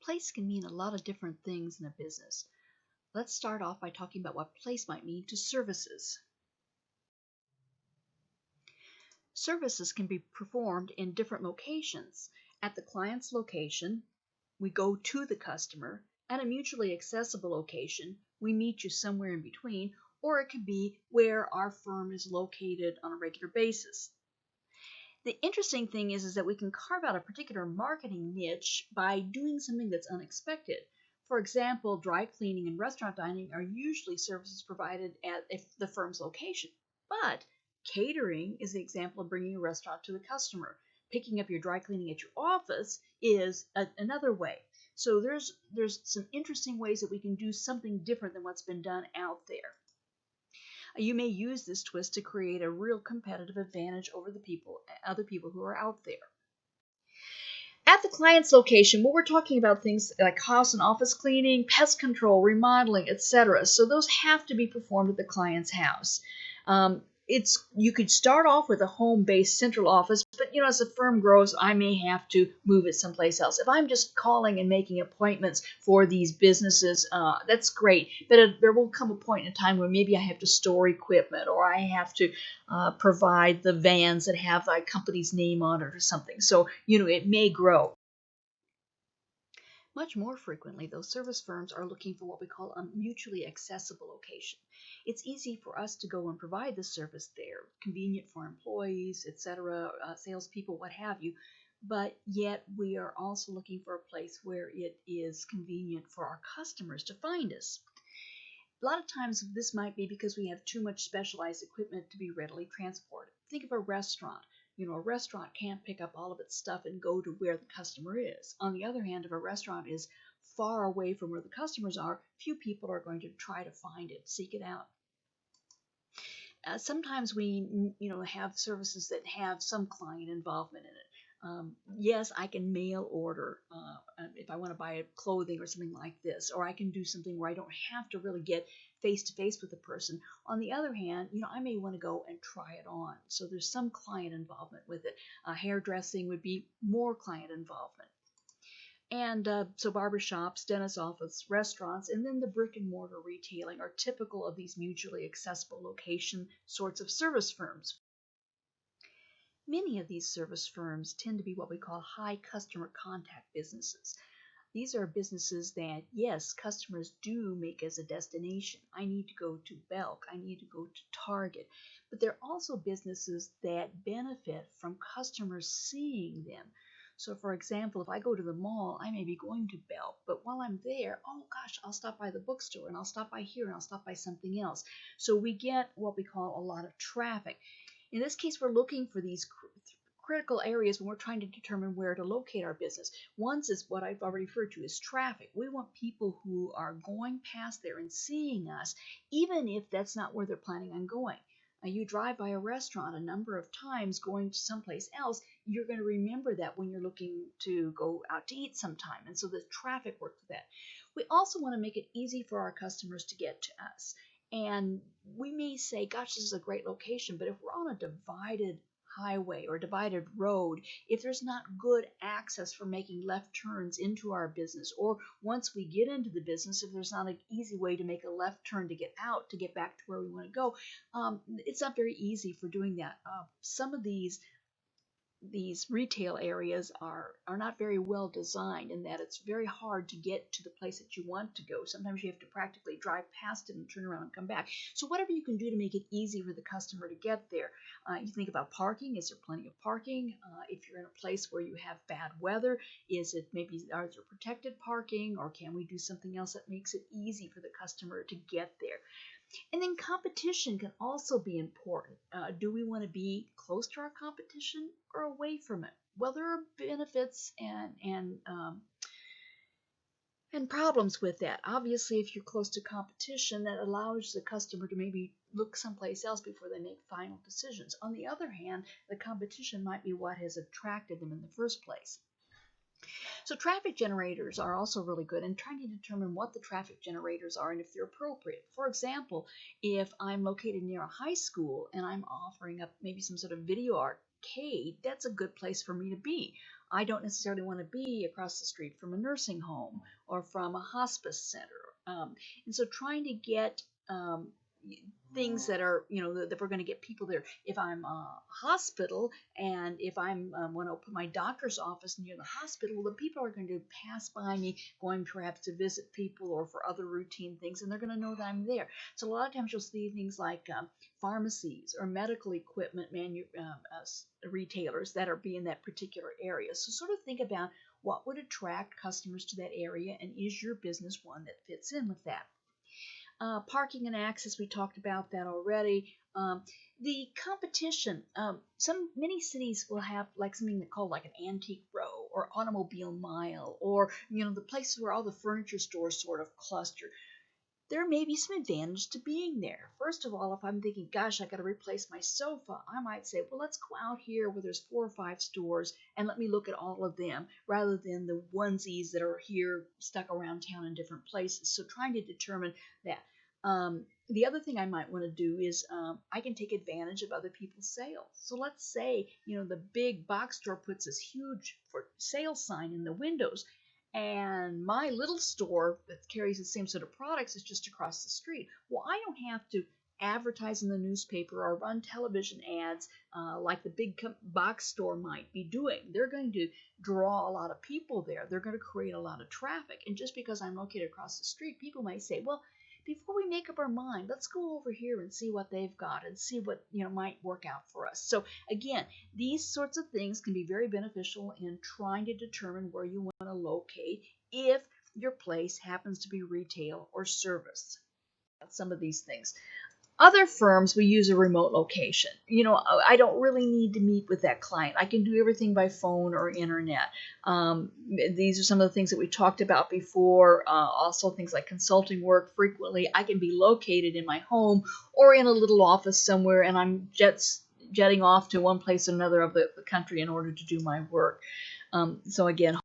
Place can mean a lot of different things in a business. Let's start off by talking about what place might mean to services. Services can be performed in different locations. At the client's location, we go to the customer. At a mutually accessible location, we meet you somewhere in between, or it could be where our firm is located on a regular basis. The interesting thing is that we can carve out a particular marketing niche by doing something that's unexpected. For example, dry cleaning and restaurant dining are usually services provided at the firm's location. But catering is the example of bringing a restaurant to the customer. Picking up your dry cleaning at your office is another way. So there's some interesting ways that we can do something different than what's been done out there. You may use this twist to create a real competitive advantage over other people who are out there. At the client's location, we're talking about things like house and office cleaning, pest control, remodeling, etc. So those have to be performed at the client's house. You could start off with a home-based central office, but as the firm grows, I may have to move it someplace else. If I'm just calling and making appointments for these businesses, that's great. But there will come a point in time where maybe I have to store equipment, or I have to provide the vans that have the company's name on it or something. So it may grow. Much more frequently, those service firms are looking for what we call a mutually accessible location. It's easy for us to go and provide the service there, convenient for employees, etc., salespeople, what have you, but yet we are also looking for a place where it is convenient for our customers to find us. A lot of times this might be because we have too much specialized equipment to be readily transported. Think of a restaurant. A restaurant can't pick up all of its stuff and go to where the customer is. On the other hand, if a restaurant is far away from where the customers are, few people are going to try to find it, seek it out. Sometimes we have services that have some client involvement in it. Yes, I can mail order if I want to buy clothing or something like this, or I can do something where I don't have to really get face to face with the person. On the other hand, I may want to go and try it on. So there's some client involvement with it. Hairdressing would be more client involvement. And so barbershops, dentist office, restaurants, and then the brick and mortar retailing are typical of these mutually accessible location sorts of service firms. Many of these service firms tend to be what we call high customer contact businesses. These are businesses that, yes, customers do make as a destination. I need to go to Belk. I need to go to Target. But they're also businesses that benefit from customers seeing them. So, for example, if I go to the mall, I may be going to Belk, but while I'm there, oh gosh, I'll stop by the bookstore, and I'll stop by here, and I'll stop by something else. So we get what we call a lot of traffic. In this case, we're looking for these critical areas when we're trying to determine where to locate our business. One is what I've already referred to as traffic. We want people who are going past there and seeing us, even if that's not where they're planning on going. You drive by a restaurant a number of times going to someplace else, you're going to remember that when you're looking to go out to eat sometime. And so the traffic works with that. We also want to make it easy for our customers to get to us. And we may say, gosh, this is a great location, but if we're on a divided highway or divided road, if there's not good access for making left turns into our business, or once we get into the business, if there's not an easy way to make a left turn to get out, to get back to where we want to go, it's not very easy for doing that. Some of these retail areas are not very well designed in that it's very hard to get to the place that you want to go. Sometimes you have to practically drive past it and turn around and come back. So whatever you can do to make it easy for the customer to get there. You think about parking. Is there plenty of parking? If you're in a place where you have bad weather, are there protected parking, or can we do something else that makes it easy for the customer to get there? And then competition can also be important. Do we want to be close to our competition or away from it? Well, there are benefits and problems with that. Obviously, if you're close to competition, that allows the customer to maybe look someplace else before they make final decisions. On the other hand, the competition might be what has attracted them in the first place. So traffic generators are also really good in trying to determine what the traffic generators are and if they're appropriate. For example, if I'm located near a high school and I'm offering up maybe some sort of video arcade, that's a good place for me to be. I don't necessarily want to be across the street from a nursing home or from a hospice center. And so trying to get things that are, that we're going to get people there. If I'm a hospital and if I'm want to open my doctor's office near the hospital, well, the people are going to pass by me, going perhaps to visit people or for other routine things, and they're going to know that I'm there. So a lot of times you'll see things like pharmacies or medical equipment retailers that are be in that particular area. So sort of think about what would attract customers to that area, and is your business one that fits in with that? Parking and access, we talked about that already. The competition, many cities will have like something called like an antique row or automobile mile, or the places where all the furniture stores sort of cluster. There may be some advantage to being there. First of all, if I'm thinking, gosh, I got to replace my sofa, I might say, well, let's go out here where there's 4 or 5 stores and let me look at all of them rather than the onesies that are here stuck around town in different places. So trying to determine that. The other thing I might want to do is I can take advantage of other people's sales. So let's say, the big box store puts this huge for sale sign in the windows, and my little store that carries the same sort of products is just across the street. Well, I don't have to advertise in the newspaper or run television ads like the big box store might be doing. They're going to draw a lot of people there. They're going to create a lot of traffic. And just because I'm located across the street, people might say, well, before we make up our mind, let's go over here and see what they've got and see what might work out for us. So again, these sorts of things can be very beneficial in trying to determine where you want to locate if your place happens to be retail or service. Some of these things. Other firms, we use a remote location. I don't really need to meet with that client. I can do everything by phone or internet. These are some of the things that we talked about before. Also things like consulting work. Frequently, I can be located in my home or in a little office somewhere, and I'm jetting off to one place or another of the country in order to do my work. So again,